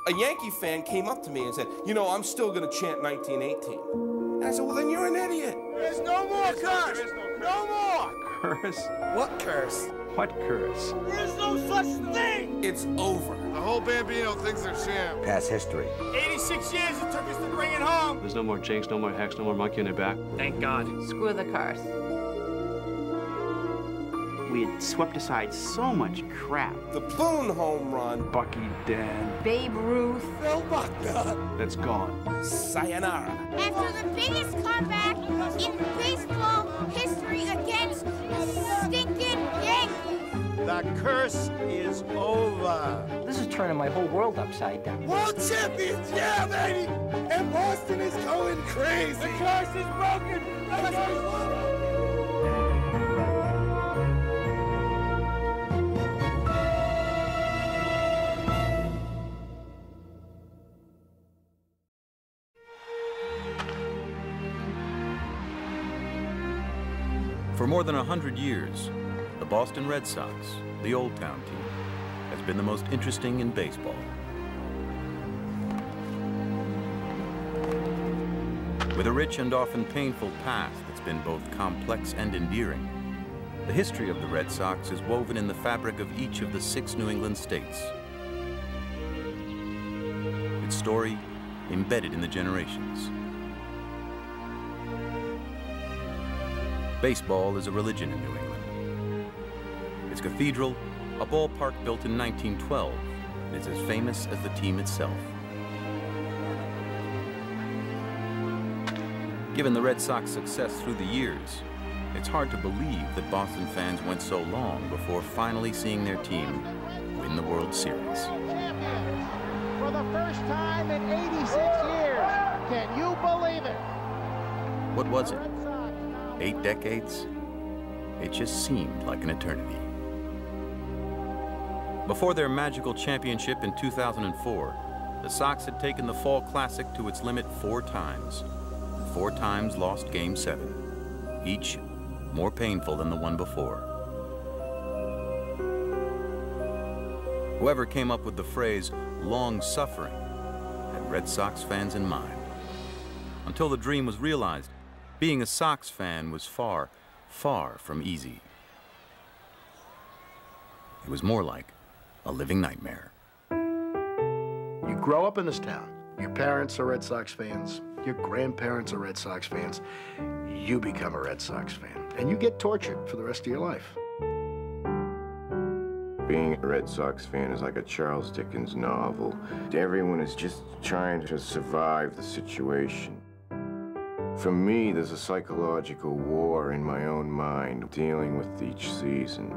A Yankee fan came up to me and said, you know, I'm still going to chant 1918. And I said, well, then you're an idiot. There's no more curse. No more. Curse? What curse? What curse? There's no such thing. It's over. The whole Bambino thinks they're champ. Past history. 86 years it took us to bring it home. There's no more jinx, no more hex, no more monkey on their back. Thank God. Screw the curse. We had swept aside so much crap. The Boone home run. Bucky dead. Babe Ruth. Phil Buckner. That's gone. Sayonara. After the biggest comeback in baseball history against the stinking Yankees. The curse is over. This is turning my whole world upside down. World champions, yeah, baby! And Boston is going crazy. The curse is broken. The curse is broken. For more than 100 years, the Boston Red Sox, the Old Town team, has been the most interesting in baseball. With a rich and often painful past that's been both complex and endearing, the history of the Red Sox is woven in the fabric of each of the 6 New England states. Its story embedded in the generations. Baseball is a religion in New England. Its cathedral, a ballpark built in 1912, is as famous as the team itself. Given the Red Sox success through the years, it's hard to believe that Boston fans went so long before finally seeing their team win the World Series. For the first time in 86 years, can you believe it? What was it? 8 decades? It just seemed like an eternity. Before their magical championship in 2004, the Sox had taken the Fall Classic to its limit 4 times, and 4 times lost Game 7, each more painful than the one before. Whoever came up with the phrase long suffering had Red Sox fans in mind. Until the dream was realized, being a Sox fan was far, far from easy. It was more like a living nightmare. You grow up in this town. Your parents are Red Sox fans. Your grandparents are Red Sox fans. You become a Red Sox fan, and you get tortured for the rest of your life. Being a Red Sox fan is like a Charles Dickens novel. Everyone is just trying to survive the situation. For me, there's a psychological war in my own mind dealing with each season.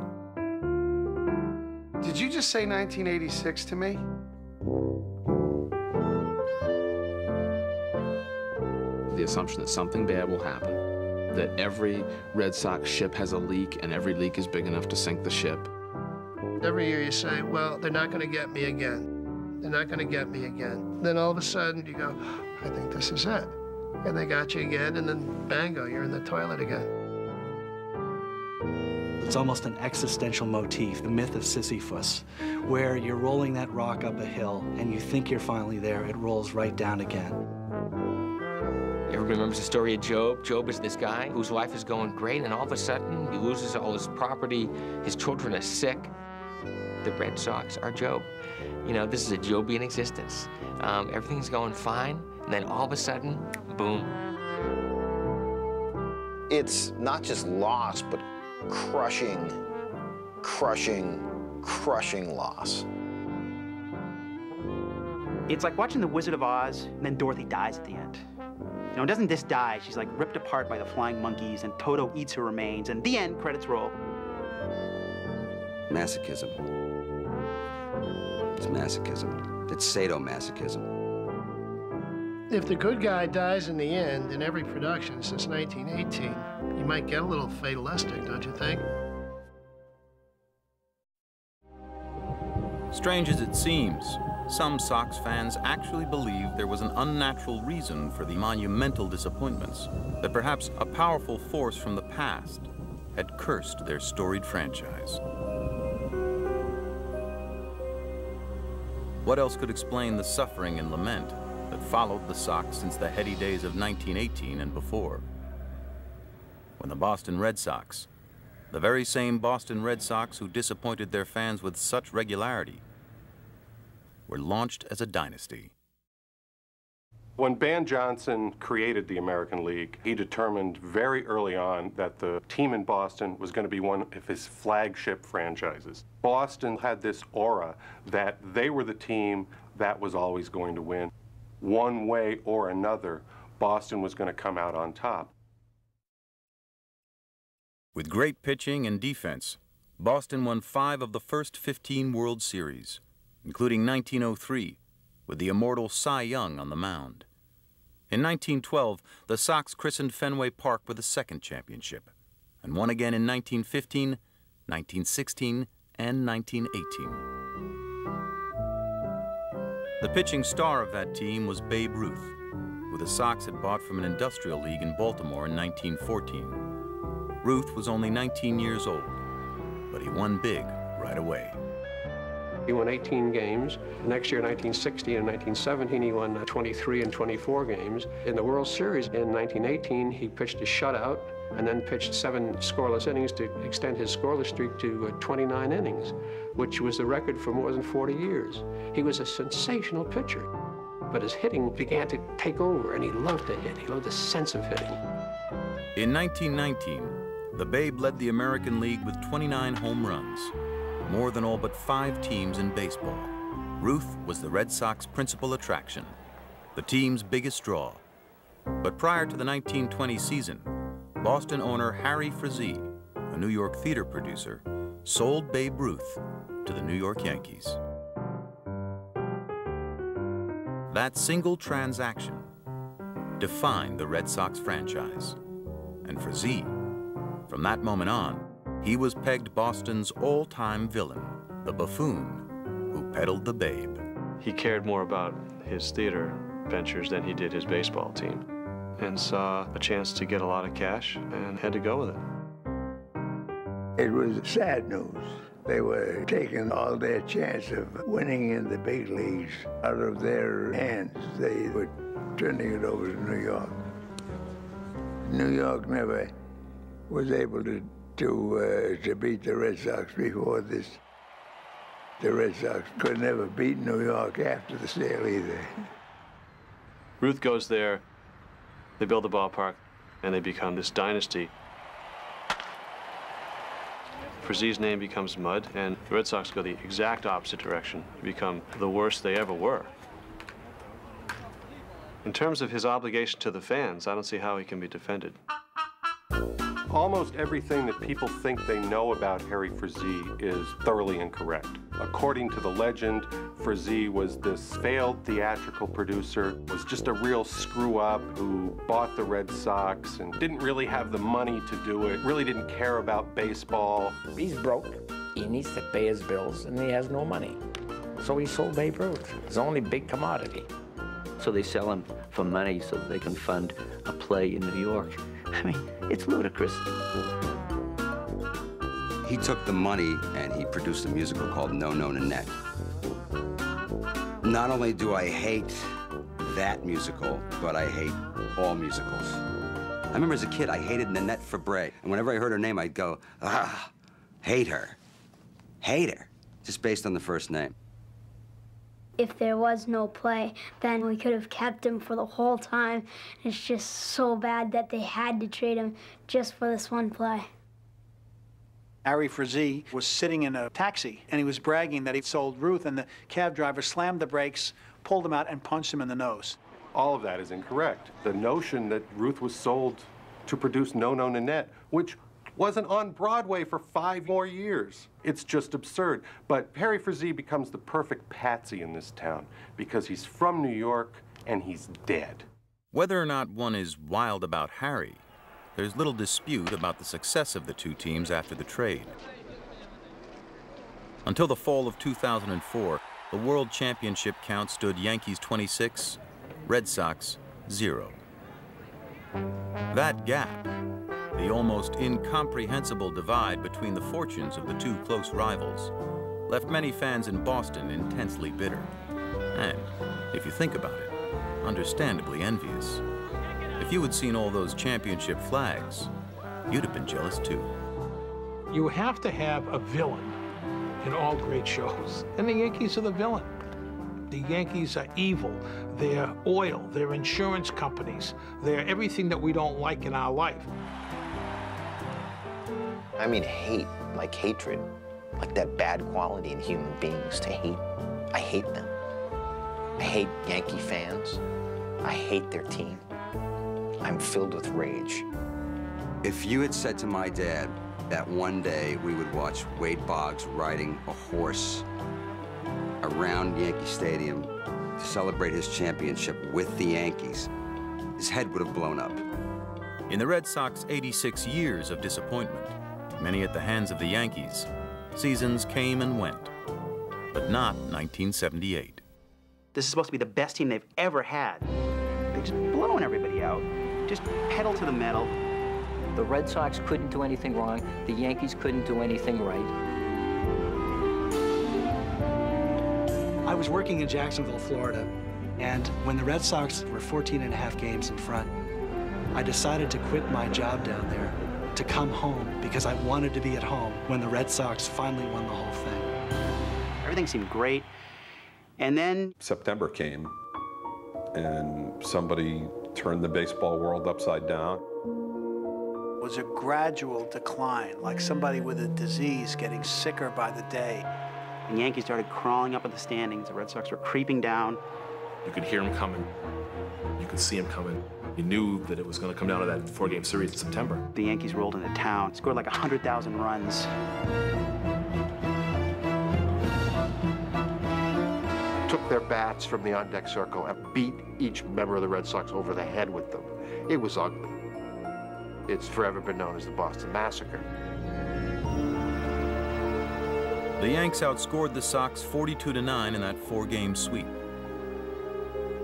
Did you just say 1986 to me? The assumption that something bad will happen, that every Red Sox ship has a leak and every leak is big enough to sink the ship. Every year you say, well, they're not going to get me again. They're not going to get me again. Then all of a sudden you go, I think this is it. And they got you again, and then bango, you're in the toilet again. It's almost an existential motif, the myth of Sisyphus, where you're rolling that rock up a hill, and you think you're finally there, it rolls right down again. Everybody remembers the story of Job. Job is this guy whose life is going great, and all of a sudden, he loses all his property, his children are sick. The Red Sox are Job. You know, this is a Jobian existence. Everything's going fine, and then all of a sudden, boom. It's not just loss, but crushing, crushing, crushing loss. It's like watching The Wizard of Oz, and then Dorothy dies at the end. You know, doesn't this die? She's like ripped apart by the flying monkeys, and Toto eats her remains, and the end, credits roll. Masochism. It's masochism. It's sadomasochism. If the good guy dies in the end in every production since 1918, you might get a little fatalistic, don't you think? Strange as it seems, some Sox fans actually believed there was an unnatural reason for the monumental disappointments, that perhaps a powerful force from the past had cursed their storied franchise. What else could explain the suffering and lament that followed the Sox since the heady days of 1918 and before? When the Boston Red Sox, the very same Boston Red Sox who disappointed their fans with such regularity, were launched as a dynasty. When Ban Johnson created the American League, he determined very early on that the team in Boston was going to be one of his flagship franchises. Boston had this aura that they were the team that was always going to win. One way or another, Boston was going to come out on top. With great pitching and defense, Boston won 5 of the first 15 World Series, including 1903, with the immortal Cy Young on the mound. In 1912, the Sox christened Fenway Park with a second championship, and won again in 1915, 1916, and 1918. The pitching star of that team was Babe Ruth, who the Sox had bought from an industrial league in Baltimore in 1914. Ruth was only 19 years old, but he won big right away. He won 18 games. Next year, 1916 and 1917, he won 23 and 24 games. In the World Series in 1918, he pitched a shutout and then pitched 7 scoreless innings to extend his scoreless streak to 29 innings, which was the record for more than 40 years. He was a sensational pitcher, but his hitting began to take over, and he loved to hit. He loved the sense of hitting. In 1919, the Babe led the American League with 29 home runs, more than all but 5 teams in baseball. Ruth was the Red Sox principal attraction, the team's biggest draw. But prior to the 1920 season, Boston owner Harry Frazee, a New York theater producer, sold Babe Ruth to the New York Yankees. That single transaction defined the Red Sox franchise. And Frazee, from that moment on, he was pegged Boston's all-time villain, the buffoon who peddled the Babe. He cared more about his theater ventures than he did his baseball team, and saw a chance to get a lot of cash and had to go with it. It was sad news. They were taking all their chance of winning in the big leagues out of their hands. They were turning it over to New York. New York never was able to beat the Red Sox before this. The Red Sox could never beat New York after the sale either. Ruth goes there, they build the ballpark, and they become this dynasty. Frazee's name becomes mud, and the Red Sox go the exact opposite direction, become the worst they ever were. In terms of his obligation to the fans, I don't see how he can be defended. Almost everything that people think they know about Harry Frazee is thoroughly incorrect. According to the legend, Frazee was this failed theatrical producer, was just a real screw-up who bought the Red Sox and didn't really have the money to do it, really didn't care about baseball. He's broke, he needs to pay his bills, and he has no money. So he sold Babe Ruth, his only big commodity. So they sell him for money so they can fund a play in New York. I mean, it's ludicrous. He took the money and he produced a musical called No No Nanette. Not only do I hate that musical, but I hate all musicals. I remember as a kid, I hated Nanette Fabray. And whenever I heard her name, I'd go, ah, hate her. Hate her. Just based on the first name. If there was no play, then we could have kept him for the whole time. It's just so bad that they had to trade him just for this one play. Harry Frazee was sitting in a taxi, and he was bragging that he sold Ruth, and the cab driver slammed the brakes, pulled him out, and punched him in the nose. All of that is incorrect. The notion that Ruth was sold to produce No No Nanette, which wasn't on Broadway for 5 more years. It's just absurd. But Harry Frazee becomes the perfect patsy in this town because he's from New York and he's dead. Whether or not one is wild about Harry, there's little dispute about the success of the two teams after the trade. Until the fall of 2004, the World Championship count stood Yankees 26, Red Sox 0. That gap, the almost incomprehensible divide between the fortunes of the two close rivals, left many fans in Boston intensely bitter. And, if you think about it, understandably envious. If you had seen all those championship flags, you'd have been jealous too. You have to have a villain in all great shows, and the Yankees are the villain. The Yankees are evil. They're oil, they're insurance companies, they're everything that we don't like in our life. I mean hate, like hatred, like that bad quality in human beings, to hate. I hate them. I hate Yankee fans. I hate their team. I'm filled with rage. If you had said to my dad that one day we would watch Wade Boggs riding a horse around Yankee Stadium to celebrate his championship with the Yankees, his head would have blown up. In the Red Sox 86 years of disappointment, many at the hands of the Yankees, seasons came and went, but not 1978. This is supposed to be the best team they've ever had. They're just blowing everybody out. Just pedal to the metal. The Red Sox couldn't do anything wrong. The Yankees couldn't do anything right. I was working in Jacksonville, Florida, and when the Red Sox were 14.5 games in front, I decided to quit my job down there to come home because I wanted to be at home when the Red Sox finally won the whole thing. Everything seemed great, and then September came, and somebody turned the baseball world upside down. It was a gradual decline, like somebody with a disease getting sicker by the day. The Yankees started crawling up in the standings. The Red Sox were creeping down. You could hear him coming. You could see him coming. You knew that it was going to come down to that 4-game series in September. The Yankees rolled into town, scored like 100,000 runs. Took their bats from the on-deck circle and beat each member of the Red Sox over the head with them. It was ugly. It's forever been known as the Boston Massacre. The Yanks outscored the Sox 42-9 in that 4-game sweep.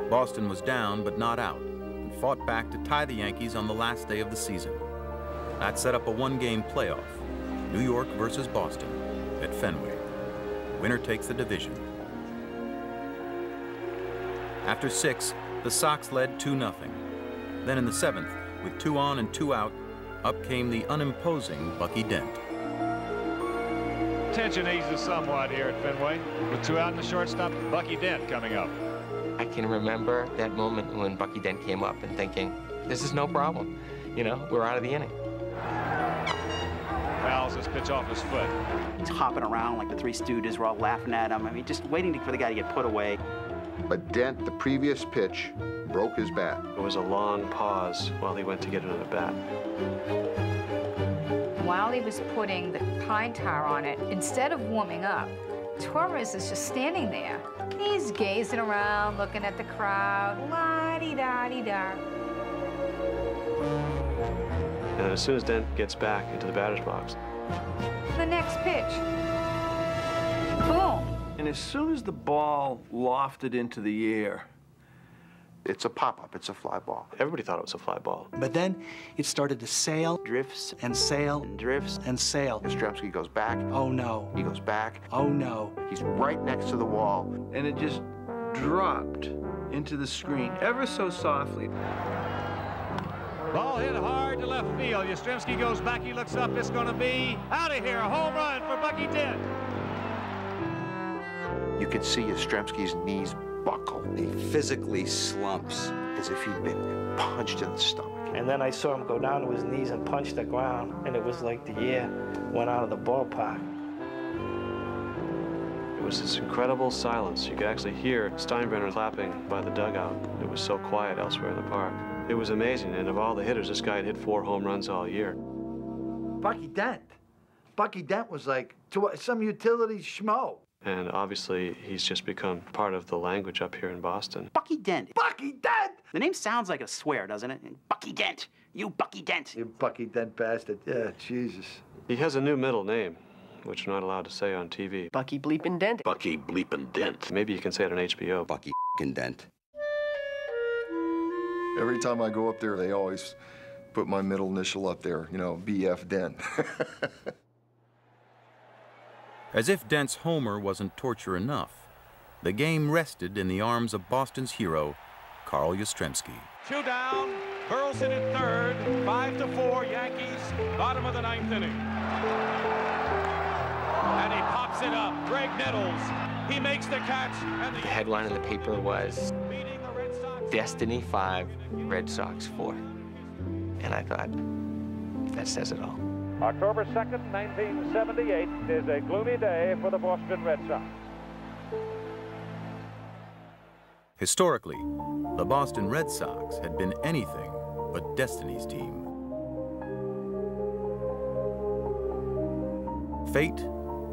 Boston was down but not out and fought back to tie the Yankees on the last day of the season. That set up a 1-game playoff, New York versus Boston at Fenway. Winner takes the division. After 6, the Sox led 2-0. Then in the 7th, with 2 on and 2 out, up came the unimposing Bucky Dent. Tension eases somewhat here at Fenway. With 2 out in the shortstop, Bucky Dent coming up. I can remember that moment when Bucky Dent came up and thinking, this is no problem. You know, we're out of the inning. Fouls his pitch off his foot. He's hopping around like the Three Stooges were all laughing at him. I mean, just waiting for the guy to get put away. But Dent, the previous pitch, broke his bat. It was a long pause while he went to get another bat. While he was putting the pine tar on it, instead of warming up, Torres is just standing there. He's gazing around, looking at the crowd, la-di-da-di-da. And as soon as Dent gets back into the batter's box, The next pitch. Boom. And as soon as the ball lofted into the air, it's a pop-up, it's a fly ball. Everybody thought it was a fly ball. But then it started to sail, drifts, and sail, and drifts, and sail. Yastrzemski goes back. Oh, no. He goes back. Oh, no. He's right next to the wall. and it just dropped into the screen ever so softly. Ball hit hard to left field. Yastrzemski goes back, he looks up, it's gonna be out of here. A home run for Bucky Dent. You could see Yastrzemski's knees buckle. He physically slumps. As if he'd been punched in the stomach. And then I saw him go down to his knees and punch the ground, and it was like the air went out of the ballpark. It was this incredible silence. You could actually hear Steinbrenner clapping by the dugout. It was so quiet elsewhere in the park. It was amazing, and of all the hitters, this guy had hit 4 home runs all year. Bucky Dent. Bucky Dent was like some utility schmo. And obviously, he's just become part of the language up here in Boston. Bucky Dent. Bucky Dent! The name sounds like a swear, doesn't it? Bucky Dent. You Bucky Dent. You Bucky Dent bastard. Yeah, Jesus. He has a new middle name, which we're not allowed to say on TV. Bucky Bleepin' Dent. Bucky Bleepin' Dent. Maybe you can say it on HBO. Bucky Dent. Every time I go up there, they always put my middle initial up there, you know, BF Dent. As if Dent's homer wasn't torture enough, the game rested in the arms of Boston's hero, Carl Yastrzemski. 2 down, Burleson in third, 5-4, Yankees, bottom of the 9th inning. And he pops it up, Greg Nettles, he makes the catch. And The headline in the paper was, Destiny 5, Red Sox 4. And I thought, that says it all. October 2nd, 1978 is a gloomy day for the Boston Red Sox. Historically, the Boston Red Sox had been anything but Destiny's team. Fate,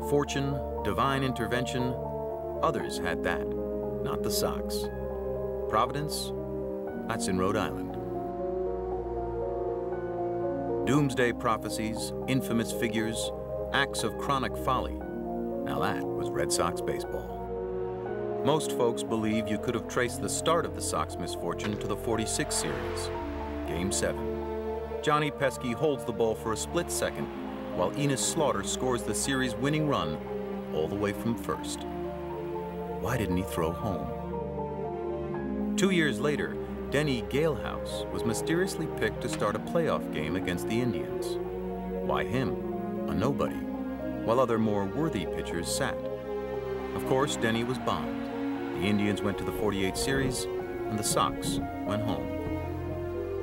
fortune, divine intervention, others had that, not the Sox. Providence, that's in Rhode Island. Doomsday prophecies, infamous figures, acts of chronic folly. Now that was Red Sox baseball. Most folks believe you could have traced the start of the Sox misfortune to the '46 series, Game 7. Johnny Pesky holds the ball for a split second, while Enos Slaughter scores the series-winning run all the way from first. Why didn't he throw home? 2 years later, Denny Galehouse was mysteriously picked to start a playoff game against the Indians. Why him? A nobody, while other more worthy pitchers sat. Of course, Denny was bombed. The Indians went to the '48 series, and the Sox went home.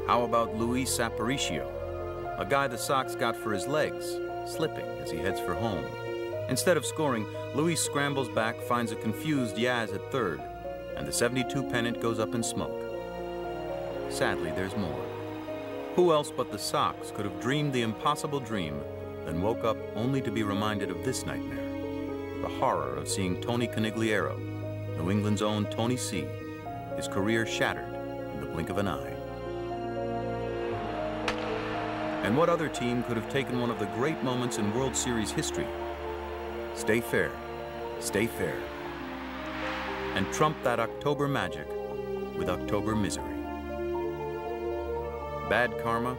How about Luis Aparicio, a guy the Sox got for his legs, slipping as he heads for home? Instead of scoring, Luis scrambles back, finds a confused Yaz at third, and the '72 pennant goes up in smoke. Sadly, there's more. Who else but the Sox could have dreamed the impossible dream, then woke up only to be reminded of this nightmare? The horror of seeing Tony Conigliaro, New England's own Tony C., his career shattered in the blink of an eye. And what other team could have taken one of the great moments in World Series history, stay fair, and trump that October magic with October misery? Bad karma,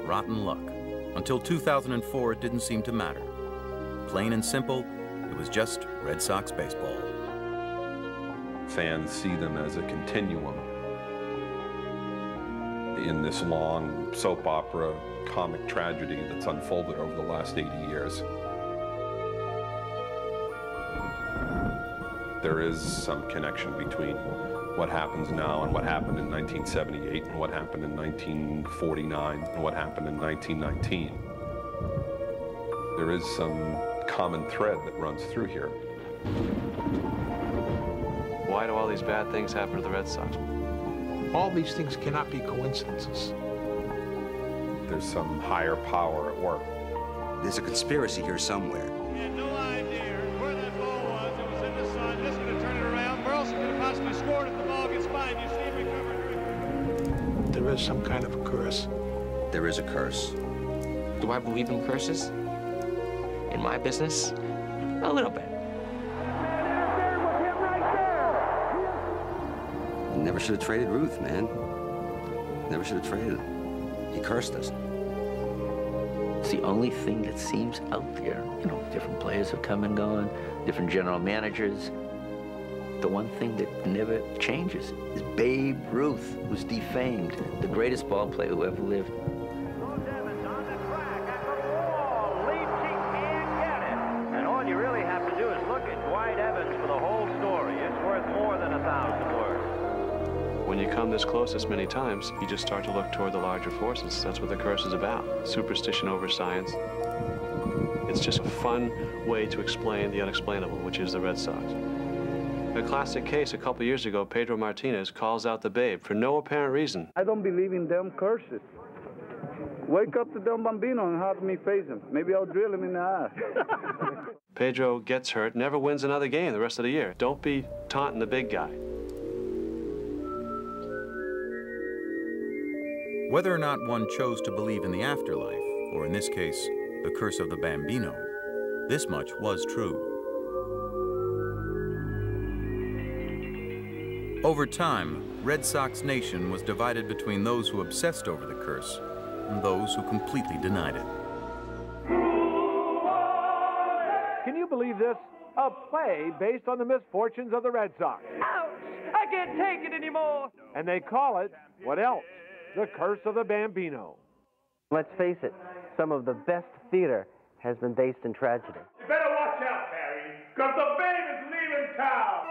rotten luck. Until 2004, it didn't seem to matter. Plain and simple, it was just Red Sox baseball. Fans see them as a continuum in this long soap opera comic tragedy that's unfolded over the last 80 years. There is some connection between what happens now and what happened in 1978 and what happened in 1949 and what happened in 1919. There is some common thread that runs through here. Why do all these bad things happen to the Red Sox? All these things cannot be coincidences. There's some higher power at work. There's a conspiracy here somewhere. He had no idea where that ball was. It was in the sun. Just going to turn it around. Burleson could have possibly scored if the ball gets by. You see him recover. There is some kind of a curse. There is a curse. Do I believe in curses? In my business? A little bit. Never should have traded Ruth, man. Never should have traded him. He cursed us. It's the only thing that seems out there. You know, different players have come and gone, different general managers. The one thing that never changes is Babe Ruth, who's defamed, the greatest ball player who ever lived. And all you really have to do is look at Dwight Evans for the whole story. It's worth more than 1,000 words. When you come this close this many times, you just start to look toward the larger forces. That's what the curse is about. Superstition over science. It's just a fun way to explain the unexplainable, which is the Red Sox. A classic case a couple years ago, Pedro Martinez calls out the Babe for no apparent reason. I don't believe in them curses. Wake up to Don Bambino and have me face him. Maybe I'll drill him in the ass. Pedro gets hurt, never wins another game the rest of the year. Don't be taunting the big guy. Whether or not one chose to believe in the afterlife, or in this case, the curse of the Bambino, this much was true. Over time, Red Sox Nation was divided between those who obsessed over the curse and those who completely denied it. Can you believe this? a play based on the misfortunes of the Red Sox. Ouch! I can't take it anymore. And they call it, what else? The Curse of the Bambino. Let's face it, some of the best theater has been based in tragedy. You better watch out, Barry, because the Babe is leaving town.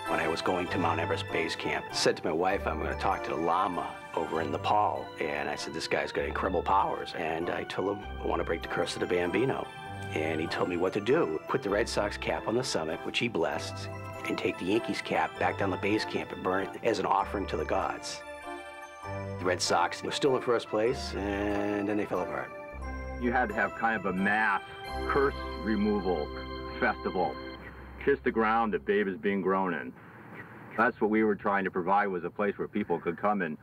When I was going to Mount Everest Base Camp, I said to my wife, I'm going to talk to the Lama over in Nepal. And I said, this guy's got incredible powers. And I told him, I want to break the curse of the Bambino. And he told me what to do. Put the Red Sox cap on the summit, which he blessed, and take the Yankees cap back down the base camp and burn it as an offering to the gods. The Red Sox were still in first place, and then they fell apart. You had to have kind of a mass curse removal festival. Kiss the ground that Babe is being grown in. That's what we were trying to provide, was a place where people could come and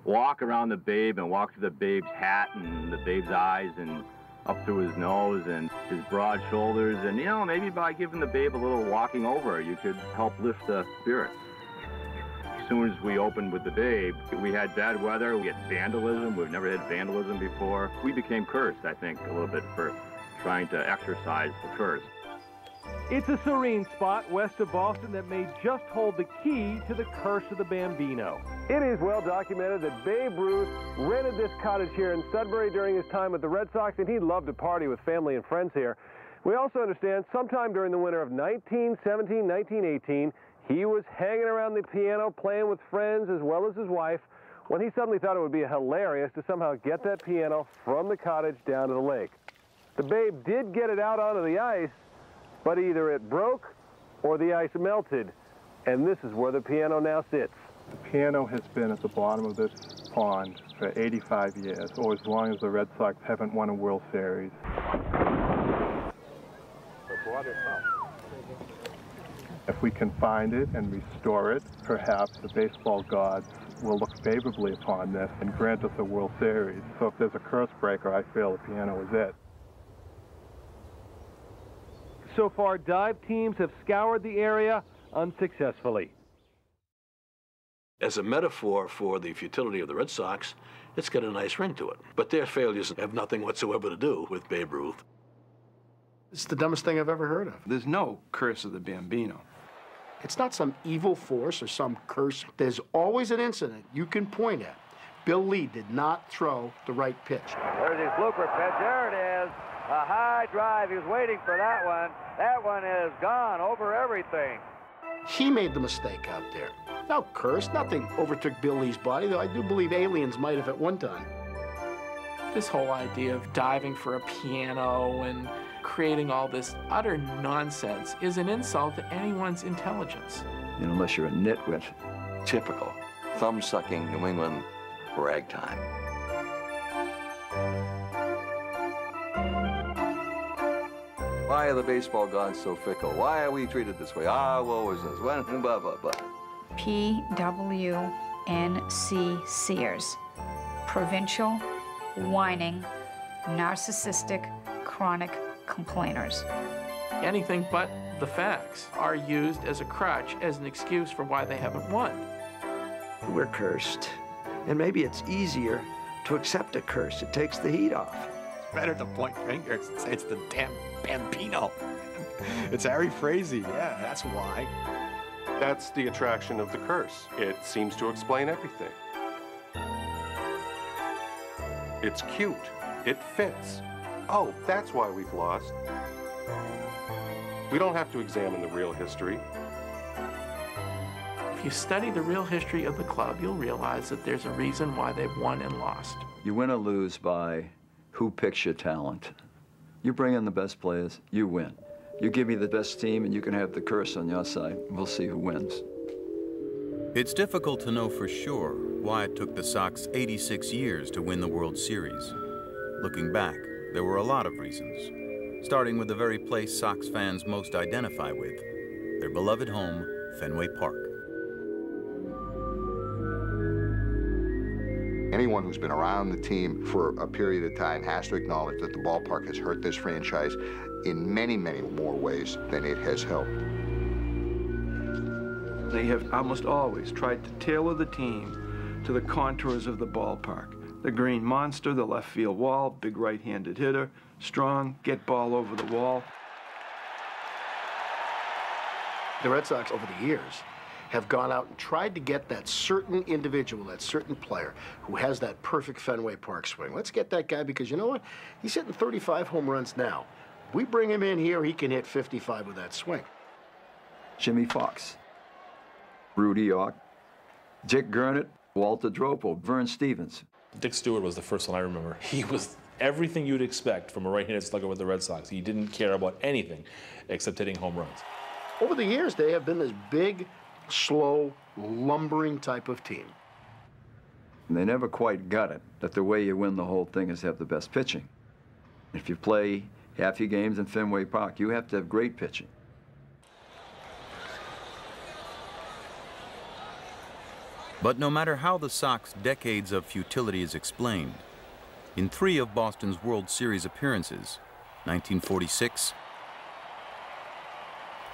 walk around the Babe and walk through the Babe's hat and the Babe's eyes and up through his nose and his broad shoulders. And, you know, maybe by giving the Babe a little walking over, you could help lift the spirits. As soon as we opened with the Babe, we had bad weather, we had vandalism. We've never had vandalism before. We became cursed, I think, a little bit for trying to exercise the curse. It's a serene spot west of Boston that may just hold the key to the Curse of the Bambino. It is well documented that Babe Ruth rented this cottage here in Sudbury during his time with the Red Sox, and he loved to party with family and friends here. We also understand sometime during the winter of 1917, 1918, he was hanging around the piano playing with friends as well as his wife when he suddenly thought it would be hilarious to somehow get that piano from the cottage down to the lake. The Babe did get it out onto the ice, but either it broke or the ice melted, and this is where the piano now sits. The piano has been at the bottom of this pond for 85 years, or as long as the Red Sox haven't won a World Series. If we can find it and restore it, perhaps the baseball gods will look favorably upon this and grant us a World Series. So if there's a curse breaker, I feel the piano is it. So far, dive teams have scoured the area unsuccessfully. As a metaphor for the futility of the Red Sox, it's got a nice ring to it. But their failures have nothing whatsoever to do with Babe Ruth. It's the dumbest thing I've ever heard of. There's no curse of the Bambino. It's not some evil force or some curse. There's always an incident you can point at. Bill Lee did not throw the right pitch. There's his blooper pitch. There it is. A high drive. He was waiting for that one. That one is gone over everything. He made the mistake out there. No curse. Nothing overtook Bill Lee's body, though I do believe aliens might have at one time. This whole idea of diving for a piano and creating all this utter nonsense is an insult to anyone's intelligence. You know, unless you're a nitwit. Typical. Thumb-sucking New England ragtime. Why are the baseball gods so fickle? Why are we treated this way? Ah, woe is us. Blah, blah, blah. PWNC Sears. Provincial, whining, narcissistic, chronic complainers. Anything but the facts are used as a crutch, as an excuse for why they haven't won. We're cursed, and maybe it's easier to accept a curse. It takes the heat off. It's better to point fingers and say it's the damn Bambino. It's Harry Frazee, yeah, that's why. That's the attraction of the curse. It seems to explain everything. It's cute. It fits. Oh, that's why we've lost. We don't have to examine the real history. If you study the real history of the club, you'll realize that there's a reason why they've won and lost. You win or lose by who picks your talent. You bring in the best players, you win. You give me the best team and you can have the curse on your side. We'll see who wins. It's difficult to know for sure why it took the Sox 86 years to win the World Series. Looking back, there were a lot of reasons, starting with the very place Sox fans most identify with, their beloved home, Fenway Park. Anyone who's been around the team for a period of time has to acknowledge that the ballpark has hurt this franchise in many, many more ways than it has helped. They have almost always tried to tailor the team to the contours of the ballpark. The green monster, the left field wall, big right-handed hitter, strong, get ball over the wall. The Red Sox, over the years, have gone out and tried to get that certain individual, that certain player who has that perfect Fenway Park swing. Let's get that guy because you know what? He's hitting 35 home runs now. We bring him in here, he can hit 55 with that swing. Jimmy Fox, Rudy York, Dick Gurnett, Walter Dropo, Vern Stevens. Dick Stewart was the first one I remember. He was everything you'd expect from a right-handed slugger with the Red Sox. He didn't care about anything except hitting home runs. Over the years, they have been this big, slow, lumbering type of team. And they never quite got it, that the way you win the whole thing is to have the best pitching. If you play half your games in Fenway Park, you have to have great pitching. But no matter how the Sox decades of futility is explained, in 3 of Boston's World Series appearances, 1946,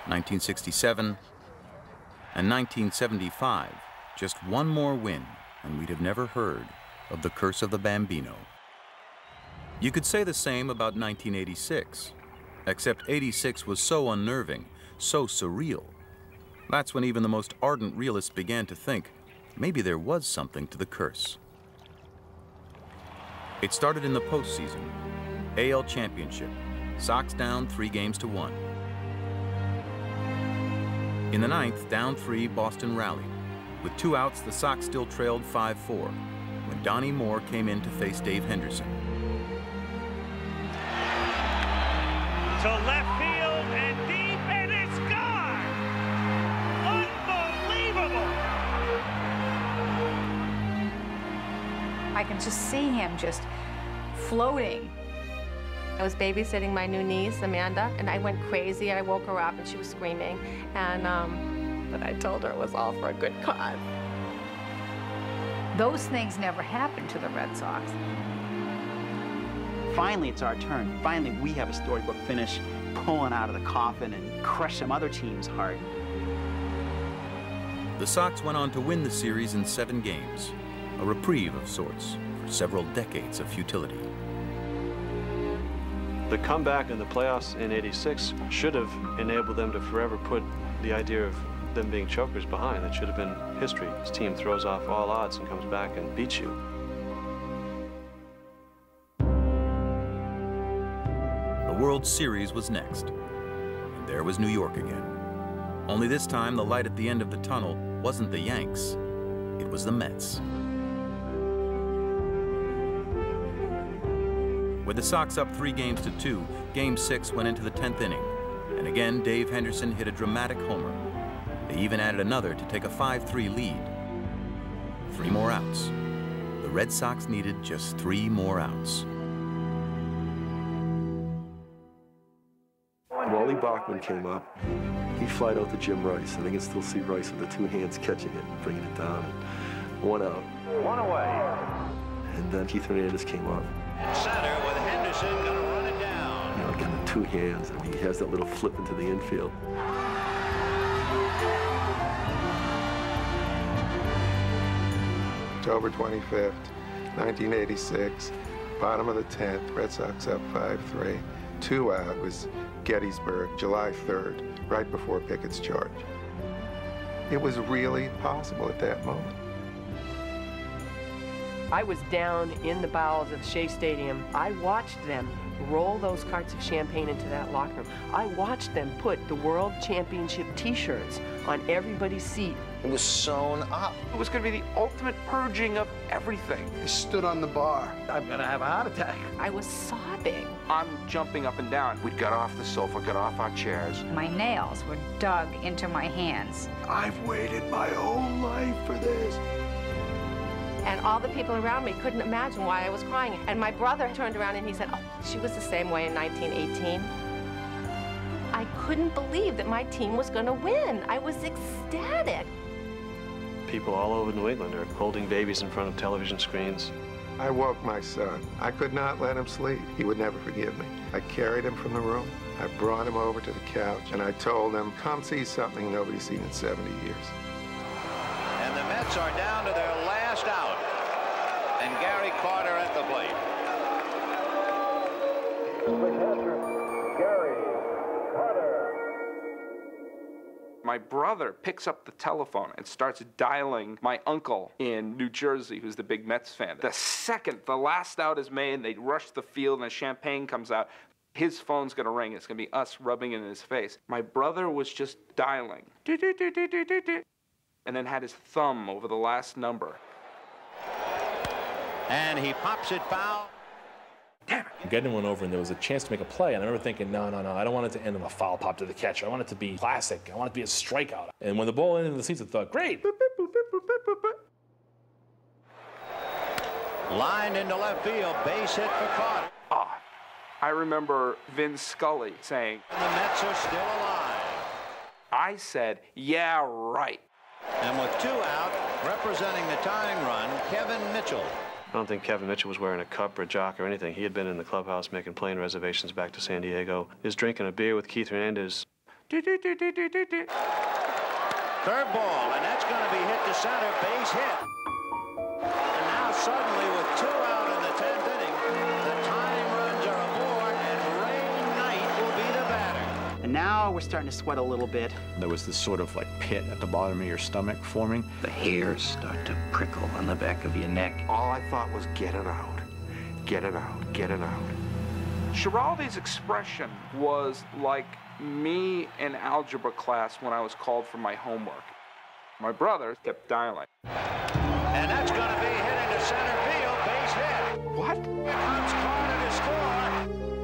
1967, and 1975, just one more win, and we'd have never heard of the curse of the Bambino. You could say the same about 1986, except 86 was so unnerving, so surreal. That's when even the most ardent realists began to think maybe there was something to the curse. It started in the postseason, AL Championship, Sox down 3-1. In the 9th, down 3, Boston rallied. With 2 outs, the Sox still trailed 5-4 when Donnie Moore came in to face Dave Henderson. To left field and deep, and it's gone! Unbelievable! I can just see him just floating. I was babysitting my new niece, Amanda, and I went crazy. I woke her up and she was screaming. But I told her it was all for a good cause. Those things never happened to the Red Sox. Finally, it's our turn. Finally, we have a storybook finish, pulling out of the coffin and crush some other team's heart. The Sox went on to win the series in 7 games, a reprieve of sorts for several decades of futility. The comeback in the playoffs in '86 should have enabled them to forever put the idea of them being chokers behind. It should have been history. This team throws off all odds and comes back and beats you. The World Series was next, and there was New York again. Only this time, the light at the end of the tunnel wasn't the Yanks, it was the Mets. With the Sox up 3-2, Game 6 went into the 10th inning, and again Dave Henderson hit a dramatic homer. They even added another to take a 5-3 lead. 3 more outs. The Red Sox needed just 3 more outs. Wally Bachman came up. He flied out to Jim Rice, and I can still see Rice with the 2 hands catching it and bringing it down. 1 out. 1 away. And then Keith Hernandez came up. Center with Henderson, gonna run it down. You know, again, the 2 hands. I mean, he has that little flip into the infield. October 25th, 1986, bottom of the 10th, Red Sox up 5-3. 2 out was Gettysburg, July 3rd, right before Pickett's charge. It was really possible at that moment. I was down in the bowels of Shea Stadium. I watched them roll those carts of champagne into that locker room. I watched them put the World Championship T-shirts on everybody's seat. It was sewn up. It was going to be the ultimate purging of everything. I stood on the bar. I'm going to have a heart attack. I was sobbing. I'm jumping up and down. We got off the sofa, got off our chairs. My nails were dug into my hands. I've waited my whole life for this. And all the people around me couldn't imagine why I was crying. And my brother turned around and he said, oh, she was the same way in 1918. I couldn't believe that my team was going to win. I was ecstatic. People all over New England are holding babies in front of television screens. I woke my son. I could not let him sleep. He would never forgive me. I carried him from the room. I brought him over to the couch, and I told him, come see something nobody's seen in 70 years. And the Mets are down to their last out. And Gary Carter at the plate. My brother picks up the telephone and starts dialing my uncle in New Jersey, who's the big Mets fan. The second the last out is made, they rush the field and champagne comes out, his phone's gonna ring. It's gonna be us rubbing it in his face. My brother was just dialing, and then had his thumb over the last number. And he pops it foul. Getting one over, and there was a chance to make a play, and I remember thinking, no, I don't want it to end in a foul pop to the catcher. I want it to be classic. I want it to be a strikeout. And when the ball ended in the seats, I thought, great. Lined into left field, base hit for Carter. I remember Vin Scully saying, and the Mets are still alive. I said, yeah, right. And with 2 out, representing the tying run, Kevin Mitchell. I don't think Kevin Mitchell was wearing a cup or a jock or anything. He had been in the clubhouse making plane reservations back to San Diego. He was drinking a beer with Keith Hernandez. Curveball, and that's going to be hit to center, base hit. And now suddenly with 2 out in the 10th inning, the tying runs are aboard, and Ray Knight will be the batter. And now we're starting to sweat a little bit. There was this sort of like pit at the bottom of your stomach forming. The hairs start to prickle on the back of your neck. All I thought was get it out, get it out, get it out. Schiraldi's expression was like me in algebra class when I was called for my homework. My brother kept dialing. And that's going to be hit into center field, base hit. What? Here comes Carter to score.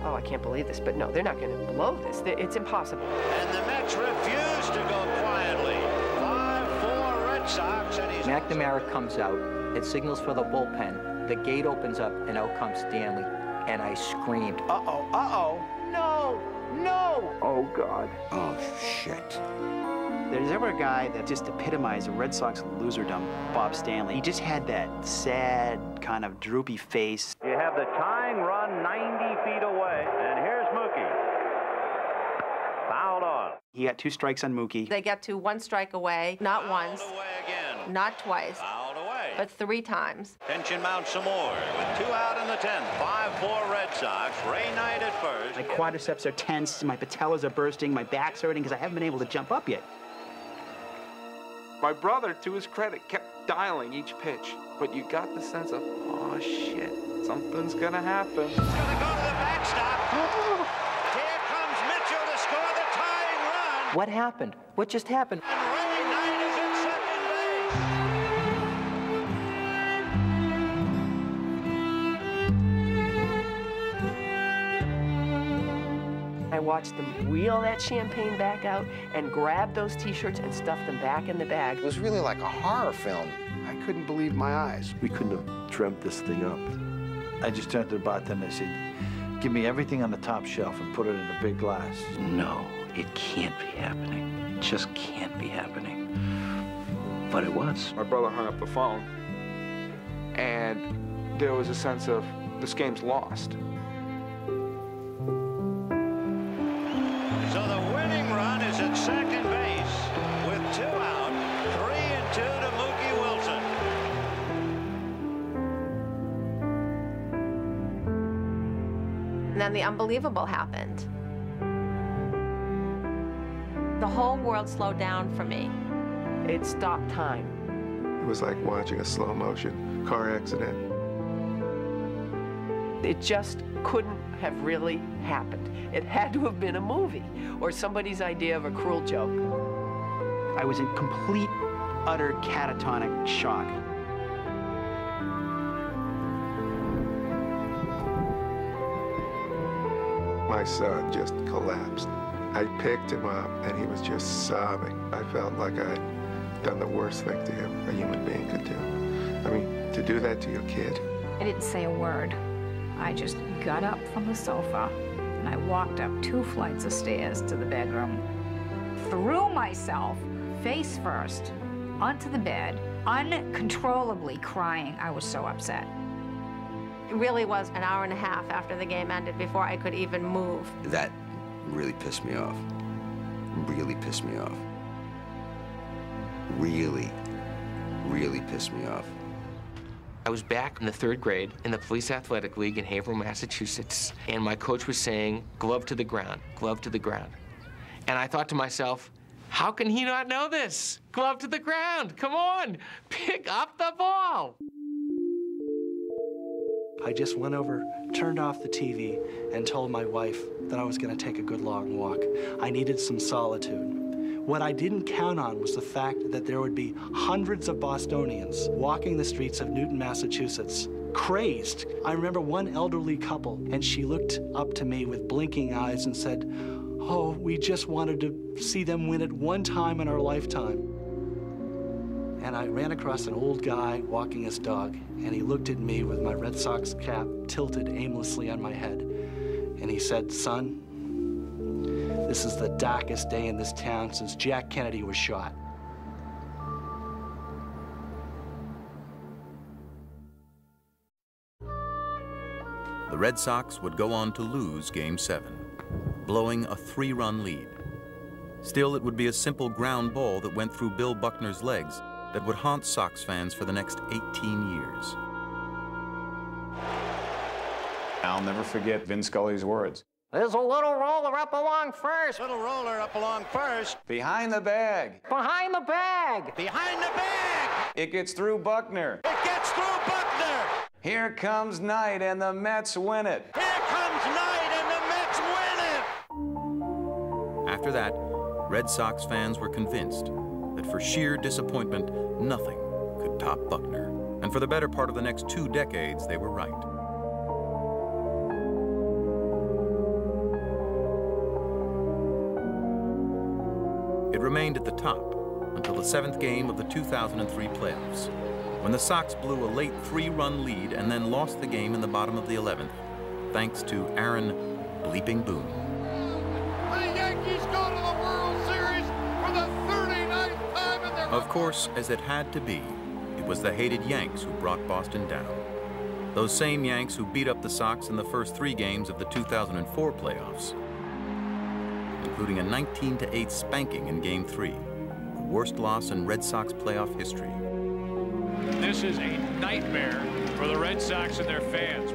Oh, I can't believe this, but no, they're not going to blow this. It's impossible. And the Mets refuse to go quietly. 5-4 Red Sox, and he's... McNamara comes out. It signals for the bullpen. The gate opens up, and out comes Stanley. And I screamed, uh-oh, uh-oh. No, no. Oh, God. Oh, shit. There's ever a guy that just epitomized Red Sox loserdom, Bob Stanley. He just had that sad, kind of droopy face. You have the tying run 90 feet away, and here's Mookie. Fouled on. He got 2 strikes on Mookie. They get to 1 strike away, not once, not twice, but 3 times. Tension mounts some more with 2 out in the 10th. 5-4 Red Sox. Ray Knight at first. My quadriceps are tense, my patellas are bursting, my back's hurting because I haven't been able to jump up yet. My brother, to his credit, kept dialing each pitch, but you got the sense of, oh shit, something's gonna happen. He's gonna go to the backstop. Here comes Mitchell to score the tying run. What happened? What just happened? And Ray Knight is at second I watched them wheel that champagne back out and grab those T-shirts and stuff them back in the bag. It was really like a horror film. I couldn't believe my eyes. We couldn't have dreamt this thing up. I just turned to the bartender and said, give me everything on the top shelf and put it in a big glass. No, it can't be happening. It just can't be happening. But it was. My brother hung up the phone, and there was a sense of, this game's lost. So the winning run is at second base with 2 out, 3-2 to Mookie Wilson. And then the unbelievable happened. The whole world slowed down for me. It stopped time. It was like watching a slow motion car accident. It just couldn't have really happened. It had to have been a movie or somebody's idea of a cruel joke. I was in complete, utter catatonic shock. My son just collapsed. I picked him up, and he was just sobbing. I felt like I'd done the worst thing to him a human being could do. I mean, to do that to your kid. I didn't say a word. I just got up from the sofa and I walked up 2 flights of stairs to the bedroom, threw myself face first onto the bed, uncontrollably crying. I was so upset. It really was an hour and a half after the game ended before I could even move. That really pissed me off. Really pissed me off. Really, really pissed me off. I was back in the 3rd grade in the Police Athletic League in Haverhill, Massachusetts, and my coach was saying, glove to the ground, glove to the ground. And I thought to myself, How can he not know this? Glove to the ground. Come on. Pick up the ball. I just went over, turned off the TV, and told my wife that I was going to take a good long walk. I needed some solitude. What I didn't count on was the fact that there would be hundreds of Bostonians walking the streets of Newton, Massachusetts, crazed. I remember one elderly couple, and she looked up to me with blinking eyes and said, "Oh, we just wanted to see them win it one time in our lifetime." And I ran across an old guy walking his dog, and he looked at me with my Red Sox cap tilted aimlessly on my head, and he said, "Son, this is the darkest day in this town since Jack Kennedy was shot." The Red Sox would go on to lose Game 7, blowing a 3-run lead. Still, it would be a simple ground ball that went through Bill Buckner's legs that would haunt Sox fans for the next 18 years. I'll never forget Vin Scully's words. There's a little roller up along first. Little roller up along first. Behind the bag. Behind the bag. Behind the bag. It gets through Buckner. It gets through Buckner. Here comes Knight, and the Mets win it. Here comes Knight, and the Mets win it. After that, Red Sox fans were convinced that for sheer disappointment, nothing could top Buckner. And for the better part of the next 2 decades, they were right. It remained at the top until the 7th game of the 2003 playoffs, when the Sox blew a late 3-run lead and then lost the game in the bottom of the 11th, thanks to Aaron Bleeping Boone. The Yankees go to the World Series for the 39th time in their... Of course, as it had to be, it was the hated Yanks who brought Boston down. Those same Yanks who beat up the Sox in the first 3 games of the 2004 playoffs, including a 19-8 spanking in Game 3, the worst loss in Red Sox playoff history. This is a nightmare for the Red Sox and their fans.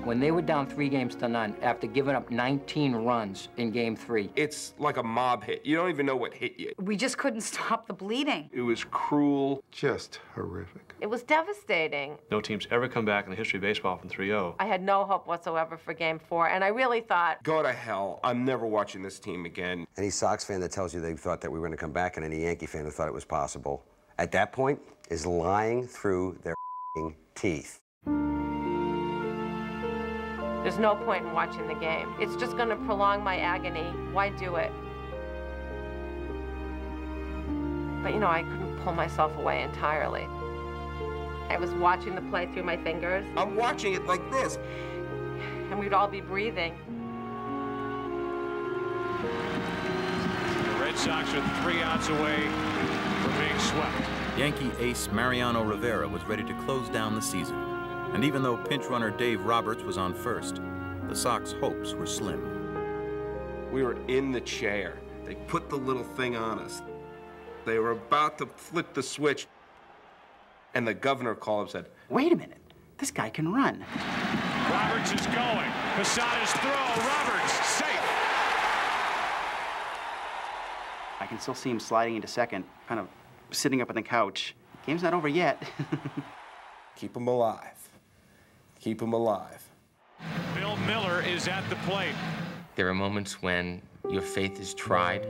When they were down 3-0 after giving up 19 runs in Game 3. It's like a mob hit. You don't even know what hit you. We just couldn't stop the bleeding. It was cruel. Just horrific. It was devastating. No team's ever come back in the history of baseball from 3-0. I had no hope whatsoever for Game 4, and I really thought, go to hell. I'm never watching this team again. Any Sox fan that tells you they thought that we were going to come back, and any Yankee fan who thought it was possible, at that point, is lying through their teeth. there's no point in watching the game. It's just going to prolong my agony. Why do it? But, you know, I couldn't pull myself away entirely. I was watching the play through my fingers. I'm watching it like this. And we'd all be breathing. The Red Sox are 3 outs away from being swept. Yankee ace Mariano Rivera was ready to close down the season. And even though pinch runner Dave Roberts was on first, the Sox hopes were slim. We were in the chair. They put the little thing on us. They were about to flip the switch. And the governor called and said, "Wait a minute, this guy can run." Roberts is going. Posada's throw. Roberts safe. I can still see him sliding into second, kind of sitting up on the couch. Game's not over yet. Keep him alive. Keep him alive. Bill Miller is at the plate. There are moments when your faith is tried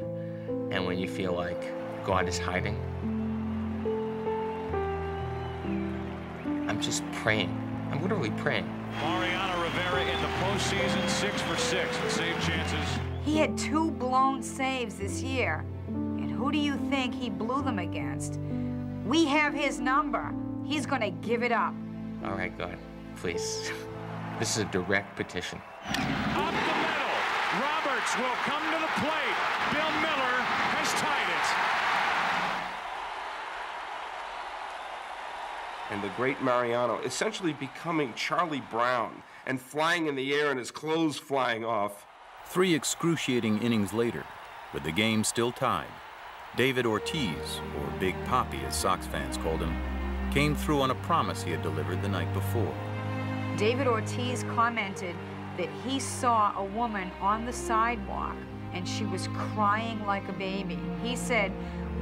and when you feel like God is hiding. I'm just praying. I'm literally praying. Mariano Rivera in the postseason, 6 for 6 in save chances. He had 2 blown saves this year. And who do you think he blew them against? We have his number. He's gonna give it up. All right, God, please. This is a direct petition. Up the middle. Roberts will come to the plate. Bill Miller has tied it. And the great Mariano essentially becoming Charlie Brown and flying in the air and his clothes flying off. 3 excruciating innings later, with the game still tied, David Ortiz, or Big Papi as Sox fans called him, came through on a promise he had delivered the night before. David Ortiz commented that he saw a woman on the sidewalk and she was crying like a baby. He said,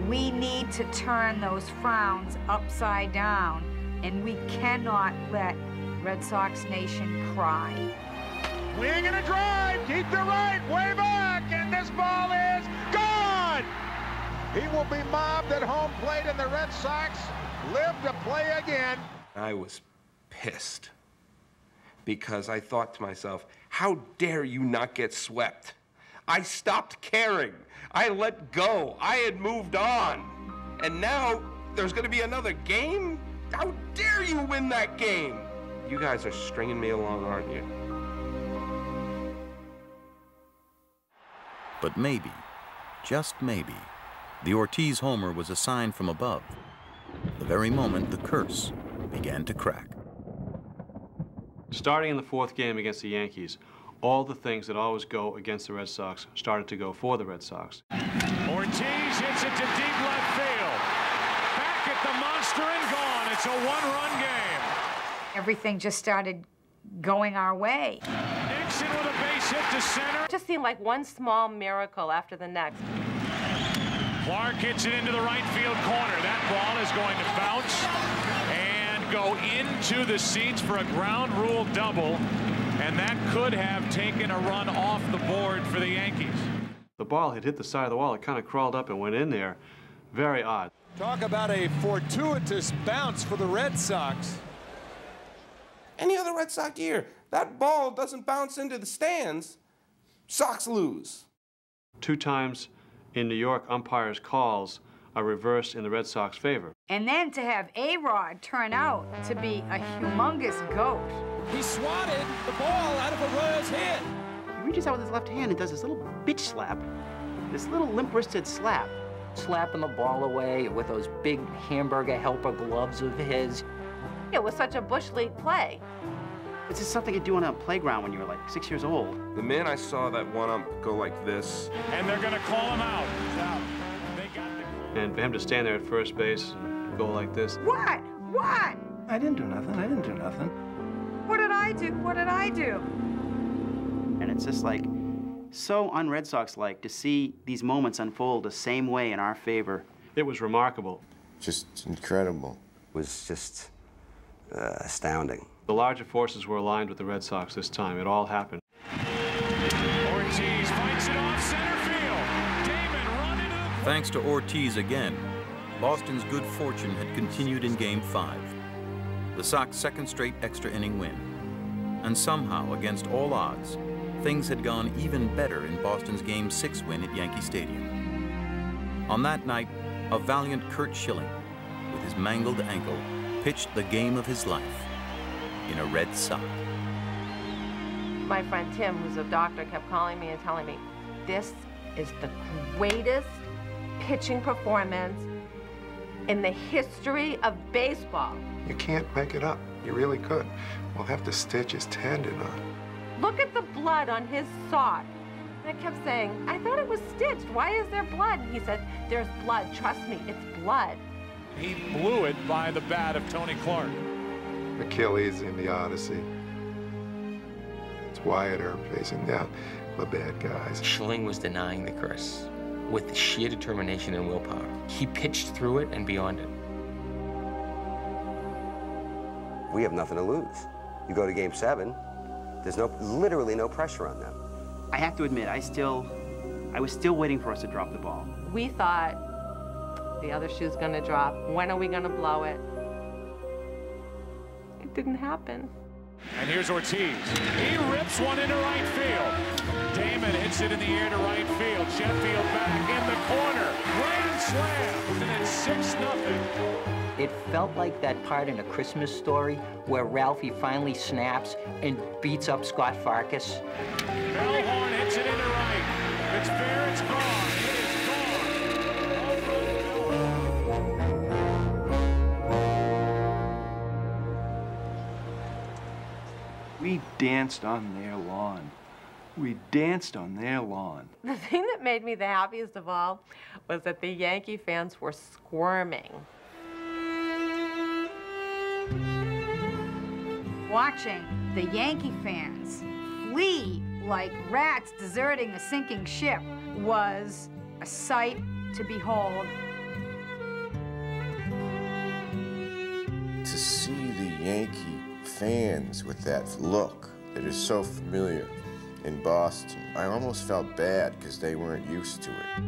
we need to turn those frowns upside down, and we cannot let Red Sox Nation cry. Swing and a drive, deep to right, way back, and this ball is gone! He will be mobbed at home plate, and the Red Sox live to play again. I was pissed because I thought to myself, how dare you not get swept? I stopped caring. I let go. I had moved on. And now there's going to be another game? How dare you win that game? You guys are stringing me along, aren't you? But maybe, just maybe, the Ortiz homer was a sign from above. The very moment the curse began to crack. Starting in the fourth game against the Yankees, all the things that always go against the Red Sox started to go for the Red Sox. Ortiz hits it to deep left field. Back at the monster and gone. It's a one-run game. Everything just started going our way. Nixon with a base hit to center. It just seemed like one small miracle after the next. Clark hits it into the right field corner. That ball is going to bounce and go into the seats for a ground rule double, and that could have taken a run off the board for the Yankees. The ball had hit the side of the wall. It kind of crawled up and went in there. Very odd. Talk about a fortuitous bounce for the Red Sox. Any other Red Sox year, that ball doesn't bounce into the stands, Sox lose. 2 times in New York, umpires' calls are reversed in the Red Sox favor. And then to have A-Rod turn out to be a humongous goat. He swatted the ball out of a Royals hand. He reaches out with his left hand and does this little bitch slap, this little limp-wristed slap. Slapping the ball away with those big hamburger helper gloves of his. It was such a Bush League play. It's just something you do on a playground when you were like 6 years old. The minute I saw that one ump go like this. And they're going to call him out. And for him to stand there at first base and go like this. What? What? I didn't do nothing. I didn't do nothing. What did I do? What did I do? And it's just like so un-Red Sox-like to see these moments unfold the same way in our favor. It was remarkable. Just incredible. It was just astounding. The larger forces were aligned with the Red Sox this time. It all happened. Ortiz fights it off center field. Damon running up. Thanks to Ortiz again, Boston's good fortune had continued in Game 5. The Sox' second straight extra inning win. And somehow, against all odds, things had gone even better in Boston's Game 6 win at Yankee Stadium. On that night, a valiant Curt Schilling, with his mangled ankle, pitched the game of his life in a red sock. My friend Tim, who's a doctor, kept calling me and telling me, this is the greatest pitching performance in the history of baseball. You can't make it up. You really could. We'll have to stitch his tendon on. Look at the blood on his sock. And I kept saying, I thought it was stitched. Why is there blood? He said, there's blood. Trust me, it's blood. He blew it by the bat of Tony Clark. Achilles in the Odyssey. It's Wyatt Earp facing down the bad guys. Schilling was denying the curse with sheer determination and willpower. He pitched through it and beyond it. We have nothing to lose. You go to Game 7, there's literally no pressure on them. I have to admit, I was still waiting for us to drop the ball. We thought the other shoe's gonna drop. When are we gonna blow it? It didn't happen. And here's Ortiz. He rips one into right field. Damon hits it in the air to right field. Sheffield back in the corner. Grand slam. And it's 6-0. It felt like that part in A Christmas Story where Ralphie finally snaps and beats up Scott Farkas. Bellhorn hits it into right. It's fair, it's gone. We danced on their lawn. We danced on their lawn. The thing that made me the happiest of all was that the Yankee fans were squirming. Watching the Yankee fans flee like rats deserting a sinking ship was a sight to behold. To see the Yankee fans with that look that is so familiar in Boston, I almost felt bad because they weren't used to it.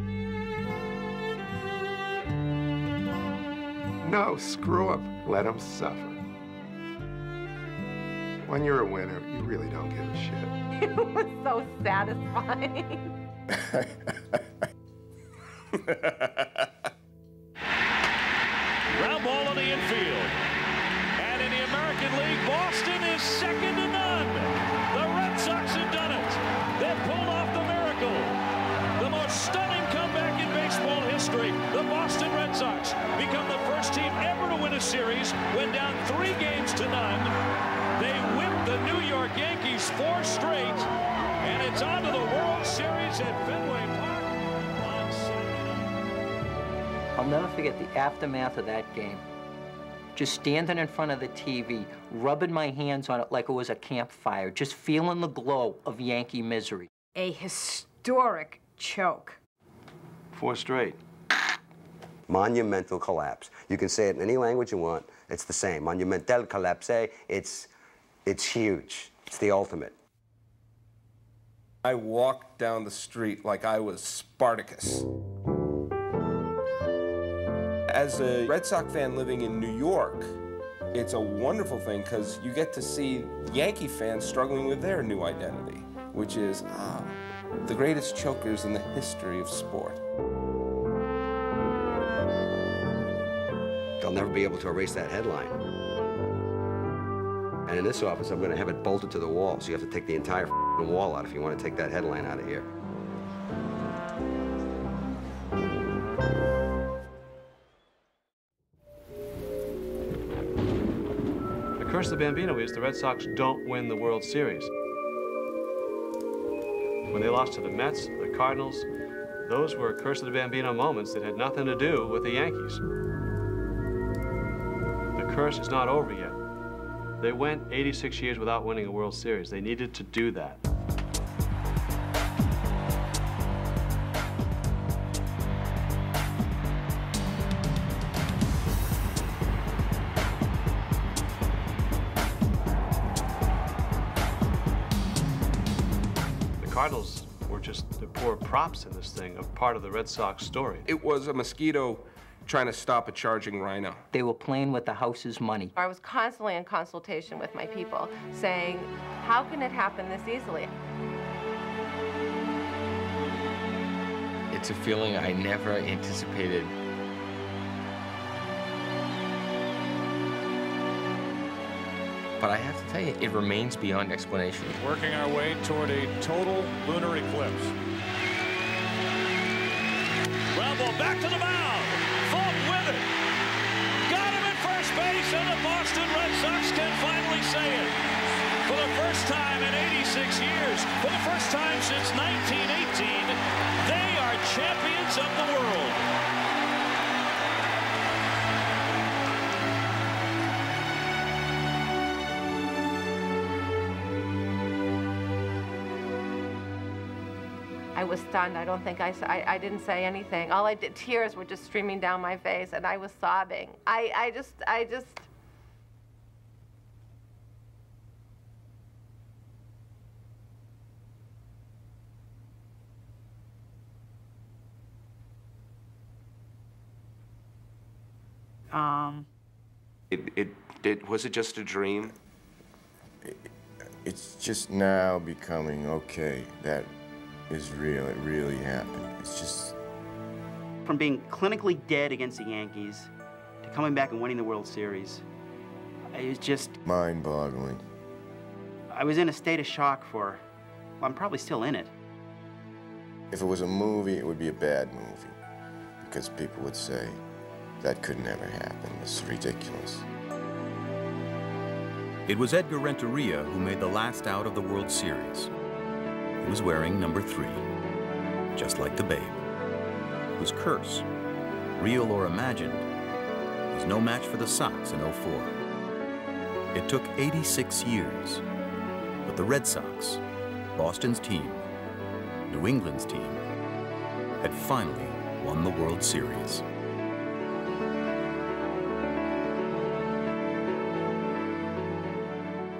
No, screw them. Let them suffer. When you're a winner, you really don't give a shit. It was so satisfying. Ground ball on the infield. And in the American League, Boston is second to none. The Red Sox have done it. They've pulled off the miracle. The most stunning comeback in baseball history. The Boston Red Sox become the first team ever to win a series when down 3 games to none. They whipped the New York Yankees 4 straight, and it's on to the World Series at Fenway Park on Saturday. I'll never forget the aftermath of that game. Just standing in front of the TV, rubbing my hands on it like it was a campfire, just feeling the glow of Yankee misery. A historic choke. 4 straight. Monumental collapse. You can say it in any language you want. It's the same. Monumental collapse. It's huge. It's the ultimate. I walked down the street like I was Spartacus. As a Red Sox fan living in New York, it's a wonderful thing because you get to see Yankee fans struggling with their new identity, which is the greatest chokers in the history of sport. They'll never be able to erase that headline. And in this office, I'm going to have it bolted to the wall, so you have to take the entire wall out if you want to take that headline out of here. The curse of the Bambino is the Red Sox don't win the World Series. When they lost to the Mets, the Cardinals, those were curse of the Bambino moments that had nothing to do with the Yankees. The curse is not over yet. They went 86 years without winning a World Series. They needed to do that. The Cardinals were just the poor props in this thing, a part of the Red Sox story. It was a mosquito trying to stop a charging rhino. They were playing with the house's money. I was constantly in consultation with my people, saying, how can it happen this easily? It's a feeling I never anticipated. But I have to tell you, it remains beyond explanation. Working our way toward a total lunar eclipse. Ground ball back to the mound. Fulton with it. Got him at first base, and the Boston Red Sox can finally say it. For the first time in 86 years, for the first time since 1918, they are champions of the world. I was stunned. I don't think I didn't say anything. All I did, tears were just streaming down my face, and I was sobbing. I just. Was it just a dream? It's just now becoming, okay, that is real. It really happened. It's just... From being clinically dead against the Yankees to coming back and winning the World Series, it was just... mind-boggling. I was in a state of shock for... Well, I'm probably still in it. If it was a movie, it would be a bad movie. Because people would say, that could never happen. This is ridiculous. It was Edgar Renteria who made the last out of the World Series. He was wearing number 3, just like the Babe, whose curse, real or imagined, was no match for the Sox in '04. It took 86 years, but the Red Sox, Boston's team, New England's team, had finally won the World Series.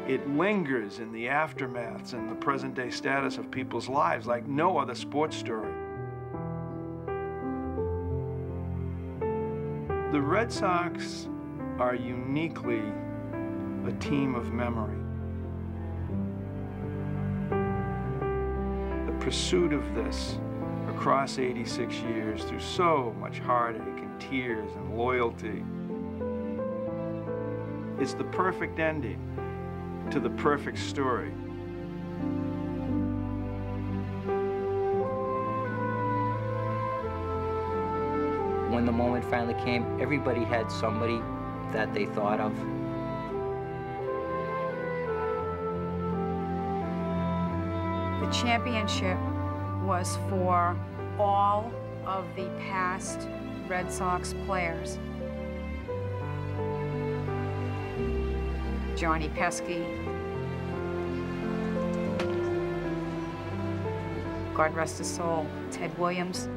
It lingers in the aftermaths and the present-day status of people's lives like no other sports story. The Red Sox are uniquely a team of memory. The pursuit of this across 86 years through so much heartache and tears and loyalty. It's the perfect ending to the perfect story. When the moment finally came, everybody had somebody that they thought of. The championship was for all of the past Red Sox players. Johnny Pesky, God rest his soul, Ted Williams.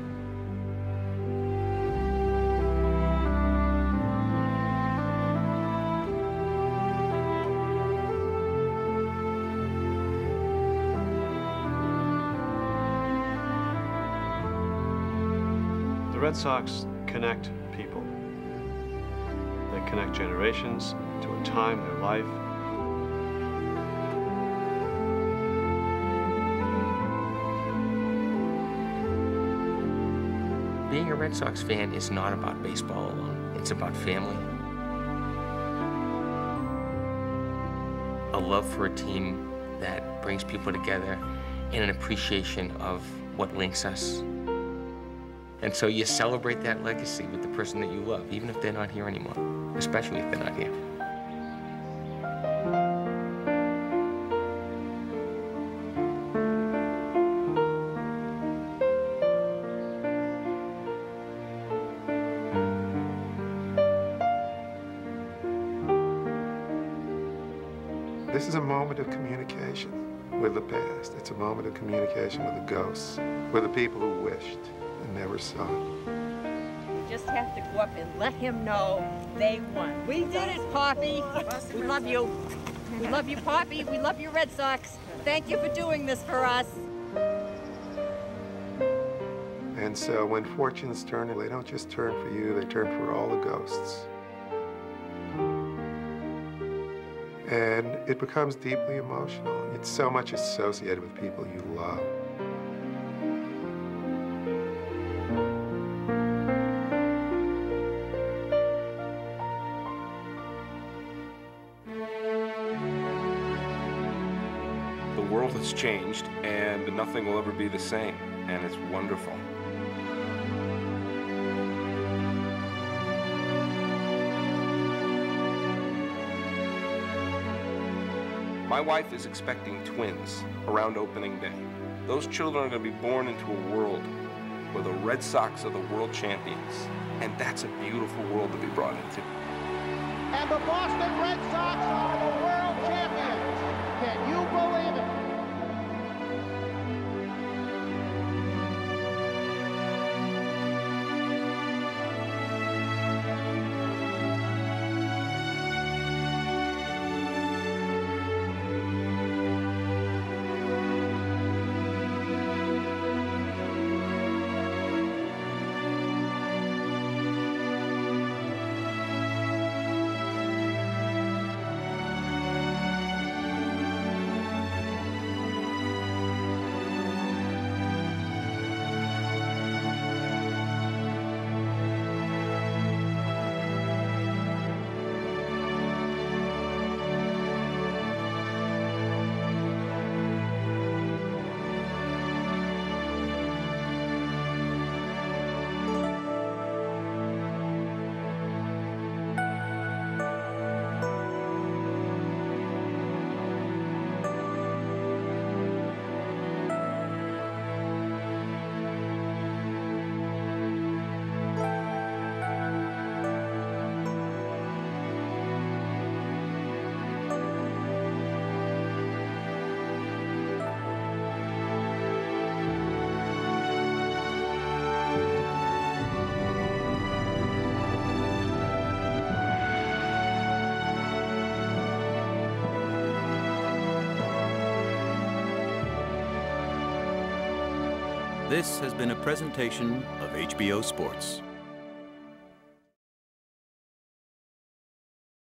The Red Sox connect people. They connect generations to a time in their life. Being a Red Sox fan is not about baseball alone. It's about family. A love for a team that brings people together and an appreciation of what links us. And so you celebrate that legacy with the person that you love, even if they're not here anymore, especially if they're not here. This is a moment of communication with the past. It's a moment of communication with the ghosts, with the people who wished and never saw it. You just have to go up and let him know they won. We did it, Poppy. We love you. We love you, Poppy. We love you, Red Sox. Thank you for doing this for us. And so when fortunes turn, they don't just turn for you, they turn for all the ghosts. And it becomes deeply emotional. It's so much associated with people you love. The world has changed, and nothing will ever be the same, and it's wonderful. My wife is expecting twins around opening day. Those children are going to be born into a world where the Red Sox are the world champions, and that's a beautiful world to be brought into. And the Boston Red Sox are the world champions. Can you believe it? This has been a presentation of HBO Sports.